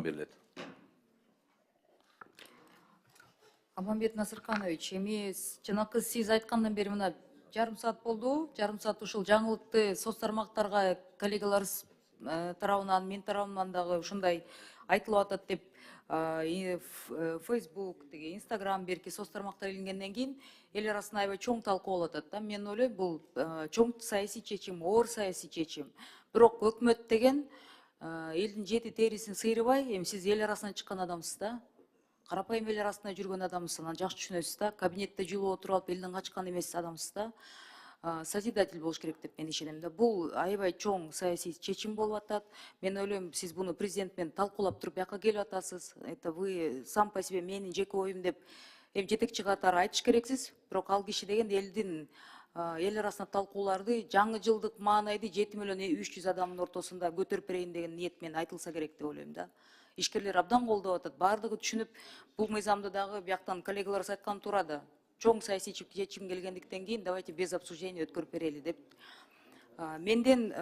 берилет. Аманбет Насырканович, эми жанакы сиз айткандан бери мына жарым саат болду. Жарым саат ушул жаңылыкты соц тармактарга коллегаларыбыз тарабынан, мен тарабымдан дагы ушундай айтылып атат деп Facebook, Instagram берки соц тармактар илингенден кийин эл арасында аябай чоң талкуу болуп атат да. Мен ойлойм, бул чоң саясий чечим, оор саясий чечим. Бирок өкмөт деген элдин жети терисин сыйрыбай, эми сиз эл арасынан чыккан адамсыз да. Карапайым эл арасында жүргөн адамсыз, анан жакшы түшүнөсүз да. Кабинетте жылып отуруп алып элден качкан эмес адамсыз да. Созидатель болуш керек деп мен ишенем да. Бул аябай чоң саясий чечим болуп атат. Мен ойлойм, сиз буну президент менен талкуулап туруп бияка келип атасыз. Это вы сам по себе менин жеке оюм деп жетекчи катары айтыш керексиз. Бирок ал киши деген элдин эл арасында талкууларды жаңы жылдык маанайды 7 миллион 300 адамдын ортосунда көтөрүп берейин деген ниет менен айтылса керек деп ойлойм да. Ишкерлер абдан колдоп атат. Бардыгы түшүнүп, бул мыйзамды дагы бияктан коллегаларыбыз айткан турады. Чоң саясий чечим келгендиктен кийин давайте без обсуждения өткөрүп берели деп. Менден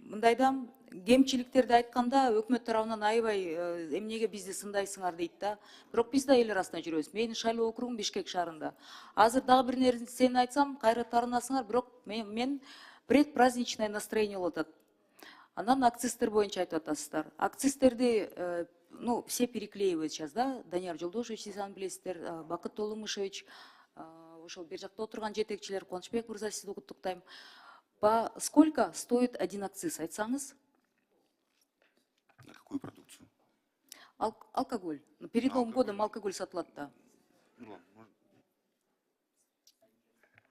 мындайда кемчиликтерди айтканда өкмөт тарабынан аябай эмнеге бизди сындайсыңар дейт да. Бирок биз да эл арасында жүрөбүз. Менин шайлоо округум Бишкек шаарында. Азыр дагы бир нерсени айтсам, кайра таарынасыңар, бирок мен предпраздничное настроение болуп атат. Анан акцизтер боюнча айтып атасыздар. Акцизтерди, ну, все переклеивают сейчас, да? Данияр Жолдошевич, сиз аны билесиздер, Бакыт Толумышевич, ошол бер жакта отурган жетекчилер, Кубанычбек мырза, сизди куттуктайм. По сколько стоит один акциз, айтсаңыз? На какую продукцию? Алкоголь. Перед Новым годом алкоголь сатылат да.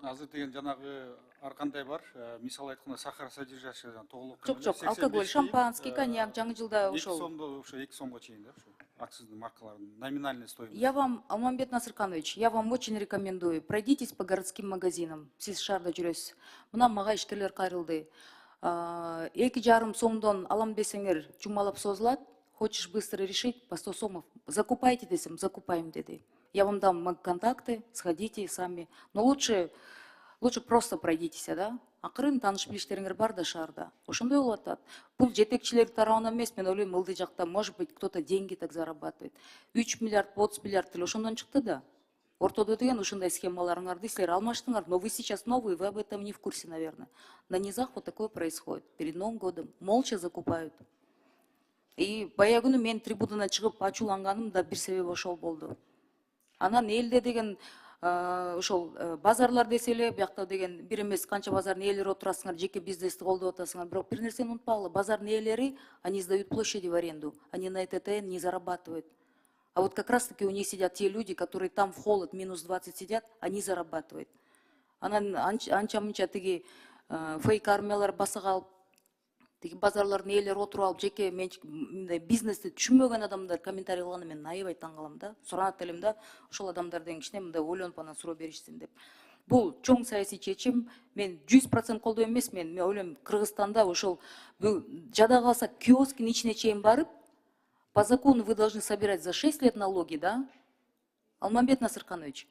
Азыр деген жанагы ар кандай бар, мисал айтканда сахар содержащий толук. Жок, алкоголь, шампанский, коньяк, жаңы жылда ошол. 2 сомдо ошо 2 сомго чейин да, ошо акциздин маркаларынын номинальный стоимость. Я вам, Алмамбет Насырканович, я вам очень рекомендую. Пройдитесь по городским магазинам. Сиз шаарда жүрөсүз. Мына мага ишкерлер кайрылды. 2,5 сомдон алам десеңер жумалап созулат. Хочешь быстро решить, по 100 сомов. Закупайте десем, закупаем деди. Я вам дам контакты, сходите сами. Но лучше просто пройдитесь, да? Акырын тааныш билиштериңер бар да шаарда. Ошондой болуп атат. Бул жетекчилер тарабынан эмес, мен ойлойм, ылдый жакта, может быть, кто-то деньги так зарабатывает. 3 миллиард, 30 миллиард деле ошондон чыкты да. Ортодо деген ушундай схемаларыңарды силер алмаштыңар, но вы сейчас новые, вы об этом не в курсе, наверное. На низах вот такое происходит. Перед Новым годом молча закупают. И баягы күнү мен трибунадан чыгып ачууланганым да бир себеби ошол болду. Анан элде деген ошол базарлар десе эле, биякта деген бир эмес канча базардын ээлери отурасыңар, жеке бизнести колдоп атасыңар. Бирок бир нерсени унутпагыла, базардын ээлери, они сдают площади в аренду, они на ЭТТН не зарабатывают. А вот как раз таки у них сидят те люди, которые там в холод минус 20 сидят, они зарабатывают. Анан анча-мынча тиги фейк армиялар баса калып, тиги базарлардын ээлери отуруп алып, жеке бизнести түшүнбөгөн адамдар комментарий кылганда мен аябай таң калам да. Суранат элем да, ошол адамдардын кичине мындай ойлонуп анан суроо беришсин деп. Бул чоң саясий чечим. Мен 100% колдойм эмес, мен ойлойм, Кыргызстанда ошол жада калса киоскин ичине чейин барып, по закону вы должны собирать за 6 лет налоги, да? Алмамбет Насырканович,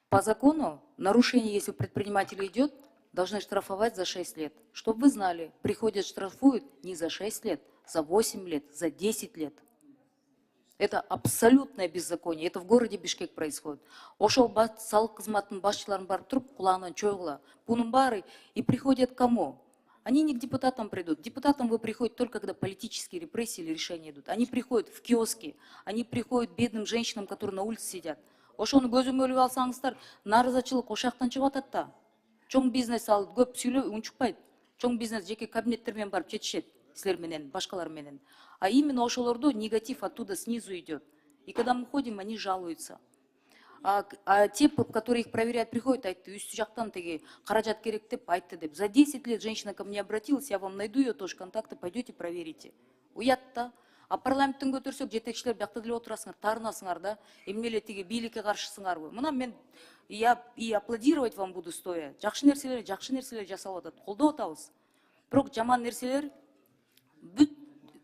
по закону нарушение, если у предпринимателя идет, должны штрафовать за 6 лет. Чтобы вы знали, приходят, штрафуют не за 6 лет, за 8 лет, за 10 лет. Это абсолютное беззаконие. Это в городе Бишкек происходит. Ошол салык кызматтын башчыларын барып туруп, кулагынан чойгула. Бунун баары и приходят к кому? Они не к депутатам придут. К депутатам вы приходите только, когда политические репрессии или решения идут. Они приходят в киоски, они приходят к бедным женщинам, которые на улице сидят. Ошону көзөмөл өлүп алсаңыздар, нааразычылык ошактан чыгып атат да. Чоң бизнес ал көп сүйлөп унчукпайт. Чоң бизнес жеке кабинеттер менен барып четишет, силер менен, башкалар менен. А именно ошолордо негатив оттуда снизу идет. И когда мы ходим, они жалуются. А те, которые их проверяют, приходят, айтты, үстү жактан теги каражат керек деп айтты деп. За 10 лет женщина ко мне обратилась, я вам найду ее тоже контакты, пойдете проверите. Уят да. А парламенттен көтөрсөк, жетекчилер биякта деле отурасыңар, таарынасыңар да. Эмне эле тиги бийликке каршысыңарбы? Мына мен я и аплодировать вам буду стоя. Жакшы нерселер жасалып атат, колдоп атабыз. Бирок жаман нерселер бүт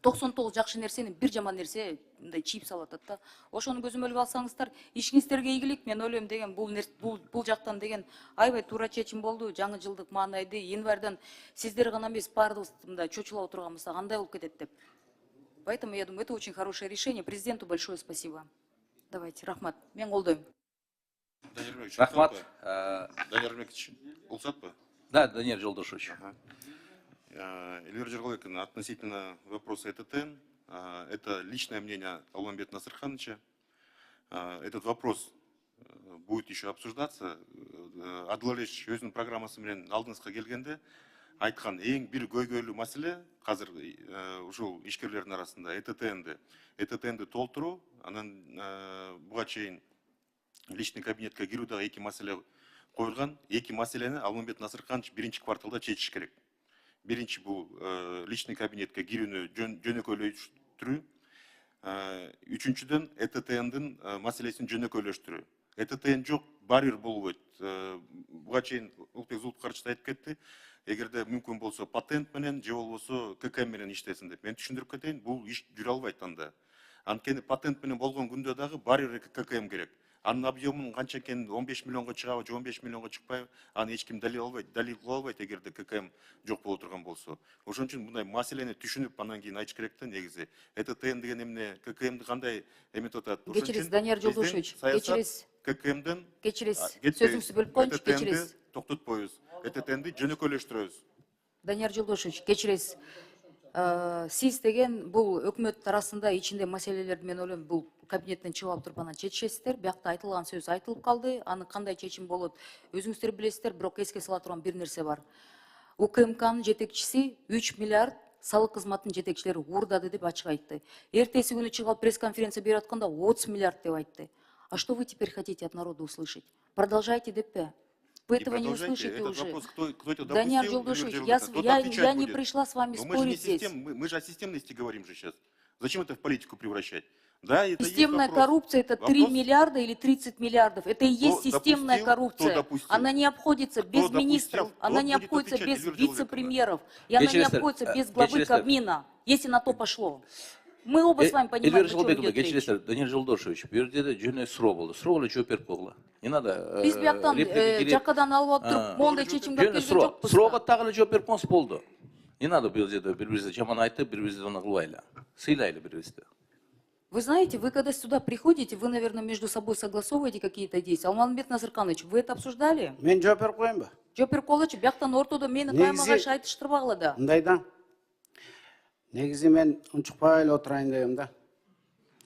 99 жакшы нерсени бир жаман нерсе мындай чийип салып атат да. Ошону көзөмөлгө алсаңыздар, ишиңиздерге ийгилик. Мен ойлойм деген бул жактан деген аябай туура чечим болду. Жаңы жылдык маанайды январдан сиздер гана эмес, баардыгыбыз мындай чочулап отурганбызда кандай болуп кетет деп. Поэтому я думаю, это очень хорошее решение. Президенту большое спасибо. Давайте, Рахмат, мен қолдаймын. Данияр Ермекович, Рахмат. Данияр Ермекович, ұлсат па? Да, Даниил Жолдашевич. Эльвира Джергалыковна, относительно вопроса ЭТТН, это личное мнение Алмамбета Насырхановича. Этот вопрос будет еще обсуждаться. Адылалеш өзінің программасымен алдыңызға келгенде айтқан ең бір көйгөйлүү маселе қазір ушул ишкерлердин арасында ЭТТНди толтуруу, анан буга чейин личный кабинетке кирүү дагы эки маселе коюлган. Эки маселени Алмамбет Насырханович биринчи кварталда чечиш керек. Биринчи бул личный кабинетке кирүүнү жөнөкөйлөштүрүү. Үчүнчүдөн ЭТТНдин маселесин жөнөкөйлөштүрүү. ЭТТН жок, барьер болбойт. Буга чейин Улукбек Зулукарович айтып кетти. Эгерде мүмкүн болсо патент менен же болбосо ККМ менен иштесин деп. Мен түшүндүрүп кетейин, бул иш жүрө албайт анда. Анткени патент менен болгон күндө дагы барьер ККМ керек. Анын объемун канча экенин 15 миллионго чыгабы же 15 миллионго чыкпайбы, аны эч ким далил кыла албайт эгерде ККМ жок боло турган болсо. Ошон үчүн мындай маселени түшүнүп анан кийин айтыш керек да негизи. ЭТТН деген эмне, ККМди кандай эметип атат? Кечиресиз, Данияр Жолдошевич, кечиресиз. ККМден Кечиресиз, сөзүңүздү бөлүп коеюнчу, кечиресиз. Токтотпойбуз. ЭТТНди жөнөкөйлөштүрөбүз. Данияр Жолдошевич, кечиресиз. Сиз деген бул өкмөт арасында ичинде маселелерди мен ойлойм, бул кабинеттен чыгып алып туруп анан чечишесиздер. Биякта айтылган сөз айтылып калды. Аны кандай чечим болот өзүңүздөр билесиздер, бирок эске сала турган бир нерсе бар. УКМКнын жетекчиси 3 миллиард салык кызматынын жетекчилери уурдады деп ачык айтты. Эртеси күнү чыгып алып пресс-конференция берип атканда 30 миллиард деп айтты. А что вы теперь хотите от народа услышать? Продолжайте деппи. Вы этого не услышите уже. Данияр Жолдошевич, я не пришла с вами спорить здесь. Мы же о системности говорим же сейчас. Зачем это в политику превращать? Да, это системная коррупция — это 3 миллиарда или 30 миллиардов. Это и есть системная коррупция. Она не обходится без министров, она не обходится без вице-премьеров, и она не обходится без главы Кабмина, если на то пошло. Мы оба с вами понимаем, о чем идет речь. Данияр Жолдошевич, берде жөнөй суроо болду. Суроолу жооп берип койгула. Не надо. Биз бияктан жакадан алып туруп, мондай чечимге келген жокпуз. Суроого так эле жооп берип коюңуз болду. Не надо бул жерде бири-бирибизди жаман айтып, бири-бирибизди аны кылбайлы. Сыйлайлы бири-бирибизди. Вы знаете, вы когда сюда приходите, вы, наверное, между собой согласовываете какие-то действия. Алмамбет Назырканович, вы это обсуждали? Мен жооп берип коеюнбу? Жооп берип койгулачы, бияктан ортодо мени каймага айтыштырбагыла да. Мындай да. Негизи мен унчукпай эле отурайын дегем да.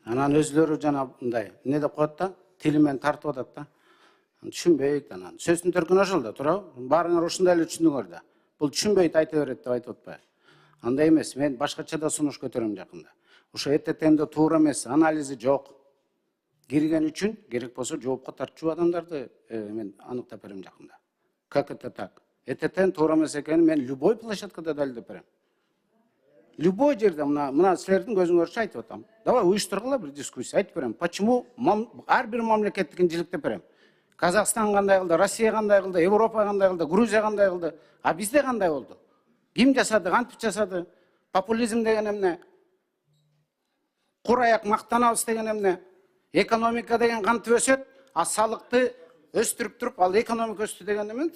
Анан өзлөрү жана мындай эмне деп коет да, тилимен тартып атат да. Түшүнбөйт анан. Сөздүн төркүнү ошол да, туурабы? Баарыңар ушундай эле түшүндүңөр да. Бул түшүнбөйт айта берет деп айтып атпайбы? Андай эмес, мен башкача да сунуш көтөрөм жакында. Ошо ЭТТНде туура эмес, анализи жок. Кирген үчүн керек болсо жоопко тартчу адамдарды мен аныктап берем жакында. Как это так? ЭТТН туура эмес экенин мен любой площадкада далилдеп берем. Любой жерде мына силердин көзүңөрчө айтып атам. Давай уюштургула бир дискуссия, айтып берем. Почему ар бир мамлекеттикин жиликтеп берем. Казакстан кандай кылды, Россия кандай кылды, Европа кандай кылды, Грузия кандай кылды, а бизде кандай болду? Ким жасады, кантип жасады? Популизм деген эмне? Кур аяк мактанабыз деген эмне? Экономика деген кантип өсөт, а салыкты өстүрүп туруп, ал экономика өстү деген эмне?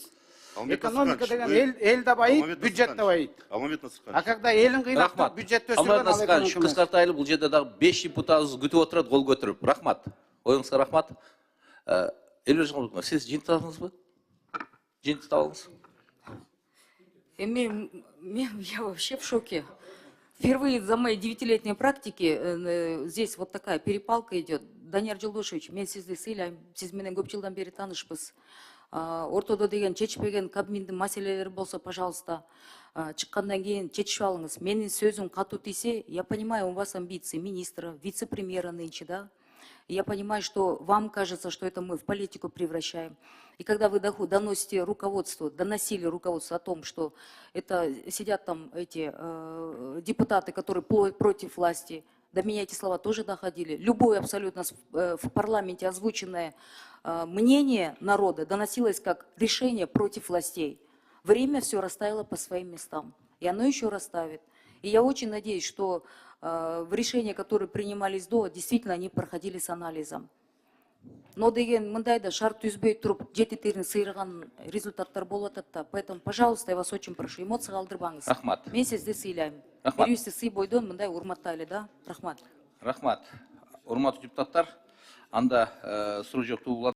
Экономика деген эл да байыйт, бюджет да байыйт. А когда элин кыйнап, бюджет өстүргөн, ал экономика. Кыскартайлы бул жерде дагы 5 депутатыбыз күтүп отурат, кол көтөрүп. Рахмат. Оюңузга рахмат. Элбер Жолдошевич, сиз жыйынтыктадыңызбы? Жыйынтыктабыңыз. Я вообще в шоке. Впервые за мои 9-летние практики здесь вот такая перепалка идет. Данияр Жолдошевич, мен сизди сыйлайм, сиз менен көп жылдан бери таанышпыз. Ортодо деген чечпеген Кабминдин маселелери болсо, пожалуйста, чыккандан кийин чечип алыңыз. Менин сөзүм катуу тийсе, я понимаю, у вас амбиции министра, вице-премьера нынче, да? Я понимаю, что вам кажется, что это мы в политику превращаем. И когда вы доносите руководству, доносили руководству о том, что это сидят там эти депутаты, которые против власти, до меня эти слова тоже доходили. Любое абсолютно в парламенте озвученное мнение народа доносилось как решение против властей. Время все расставило по своим местам. И оно еще расставит. И я очень надеюсь, что в решения, которые принимались до, действительно они проходили с анализом. Но деген мындай да шарт түзбөй туруп жети терин сыйраган результаттар болуп атат да. Поэтому, пожалуйста, я вас очень прошу, эмоция калтырбаңыз. Рахмат. Мен сизди сыйлайм. Рахмат. Бирибизди сый бойдон мындай урматтайлы да. Рахмат. Рахмат. Урматтуу депутаттар, анда суроо жоктуу